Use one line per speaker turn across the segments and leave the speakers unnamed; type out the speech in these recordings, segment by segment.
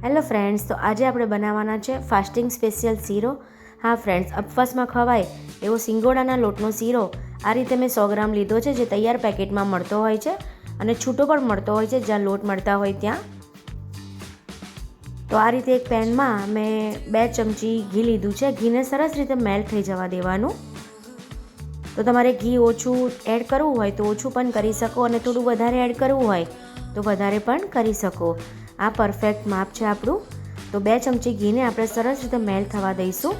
Hello friends, તો આજે આપણે બનાવવાના છે ફાસ્ટિંગ સ્પેશિયલ શીરો. હા ફ્રેન્ડ્સ, ઉપવાસમાં ખવાય એવો સિંગોડાના લોટનો શીરો આ રીતે મેં 100 ગ્રામ લીધો છે, જે તૈયાર પેકેટમાં મળતો હોય છે અને છૂટો પણ મળતો હોય છે જ્યાં લોટ મળતા હોય ત્યાં. તો આ રીતે એક પેનમાં મેં 2 ચમચી ઘી લીધું છે. ઘીને સરસ રીતે મેલ્ટ થઈ જવા દેવાનું. તો તમારે ઘી ઓછું એડ કરવું હોય તો ઓછું પણ કરી શકો અને થોડું વધારે એડ કરવું હોય તો વધારે પણ કરી શકો. આ પરફેક્ટ માપ છે આપણું. તો 2 ચમચી ઘીને આપણે સરસ રીતે મેલ્ટ થવા દઈશું.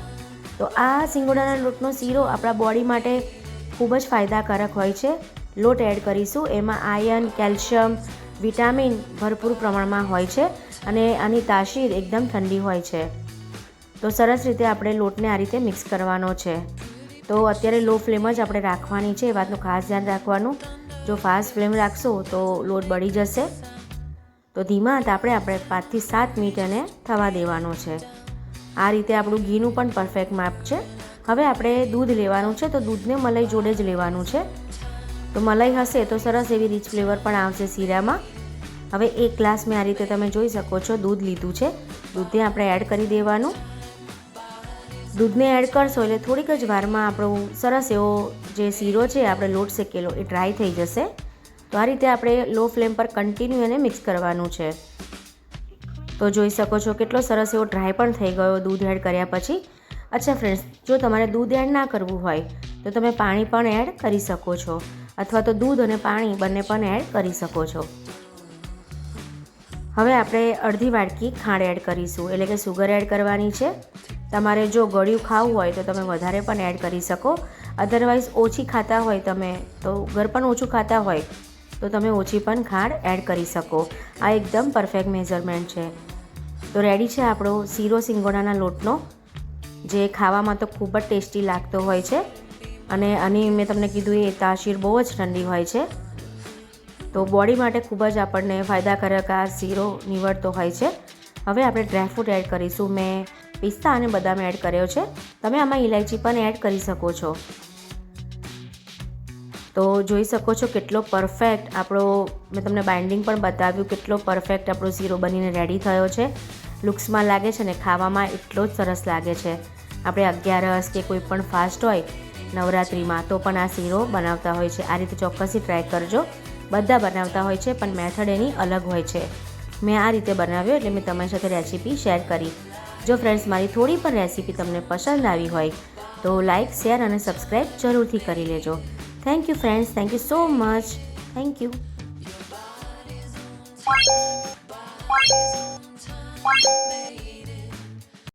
તો આ સિંગોડાના લોટનો શીરો આપણા બોડી માટે ખૂબ જ ફાયદાકારક હોય છે. લોટ એડ કરીશું, એમાં આયર્ન, કેલ્શિયમ, વિટામિન ભરપૂર પ્રમાણમાં હોય છે અને આની તાસીર એકદમ ઠંડી હોય છે. તો સરસ રીતે આપણે લોટને આ રીતે મિક્સ કરવાનો છે. તો અત્યારે લો ફ્લેમ જ આપણે રાખવાની છે, એ વાતનું ખાસ ધ્યાન રાખવાનું. જો ફાસ્ટ ફ્લેમ રાખશો તો લોટ બળી જશે. તો ધીમા તાપે આપણે 5 થી 7 મિનિટ એને થવા દેવાનો છે. આ રીતે આપણું ઘીનું પણ પરફેક્ટ માપ છે. હવે આપણે દૂધ લેવાનું છે, તો દૂધને મલાઈ જોડે જ લેવાનું છે. તો મલાઈ હશે તો સરસ એવી રીચ ફ્લેવર પણ આવશે શીરામાં. હવે 1 ગ્લાસ મેં આ રીતે તમે જોઈ શકો છો દૂધ લીધું છે. દૂધને આપણે એડ કરી દેવાનું. દૂધને એડ કરશો એટલે થોડીક જ વારમાં આપણો સરસ એવો જે શીરો છે આપણે લોટ શેકેલો એ ડ્રાય થઈ જશે. તો આ રીતે આપણે લો ફ્લેમ પર કન્ટિન્યુ એને મિક્સ કરવાનું છે. તો જોઈ શકો છો કેટલો સરસ એવો ડ્રાય પણ થઈ ગયો દૂધ એડ કર્યા પછી. અચ્છા ફ્રેન્ડ્સ, જો તમારે દૂધ એડ ના કરવું હોય તો તમે પાણી પણ એડ કરી શકો છો, અથવા તો દૂધ અને પાણી બંને પણ એડ કરી શકો છો. હવે આપણે અડધી વાટકી ખાંડ એડ કરીશું, એટલે કે સુગર એડ કરવાની છે. તમારે જો ગળ્યું ખાવું હોય તો તમે વધારે પણ એડ કરી શકો. અધરવાઇઝ ઓછી ખાતા હોય તમે, તો ઘર પણ ઓછું ખાતા હોય તો તમે ઓછી પણ ખાંડ એડ કરી શકો. આ એકદમ પરફેક્ટ મેઝરમેન્ટ છે. તો રેડી છે આપણો શીરો સિંગોડાના લોટનો, જે ખાવામાં તો ખૂબ જ ટેસ્ટી લાગતો હોય છે અને આની મેં તમને કીધું એ તાસીર બહુ જ ઠંડી હોય છે. તો બોડી માટે ખૂબ જ આપણને ફાયદાકારક આ શીરો નીવડતો હોય છે. હવે આપણે ડ્રાયફ્રૂટ એડ કરીશું. મેં પિસ્તા અને બદામ એડ કર્યો છે. તમે આમાં ઇલાયચી પણ એડ કરી શકો છો. તો જોઈ શકો છો કેટલો પરફેક્ટ આપણો, મેં તમને બાઇન્ડિંગ પણ બતાવ્યું, કેટલો પરફેક્ટ આપણો શીરો બનીને રેડી થયો છે. લુક્સમાં લાગે છે ને ખાવામાં એટલો જ સરસ લાગે છે. આપણે 11 કે કોઈ પણ ફાસ્ટ હોય નવરાત્રિમાં તો પણ આ શીરો બનાવતા હોય છે. આ રીતે ચોક્કસથી ટ્રાય કરજો. બધા બનાવતા હોય છે પણ મેથડ એની અલગ હોય છે. મેં આ રીતે બનાવ્યો એટલે મેં તમારી સાથે રેસીપી શેર કરી. જો ફ્રેન્ડ્સ, મારી થોડી પણ રેસીપી તમને પસંદ આવી હોય તો લાઇક, શેર અને સબસ્ક્રાઈબ જરૂરથી કરી લેજો. Thank you friends, thank you so much. Thank you.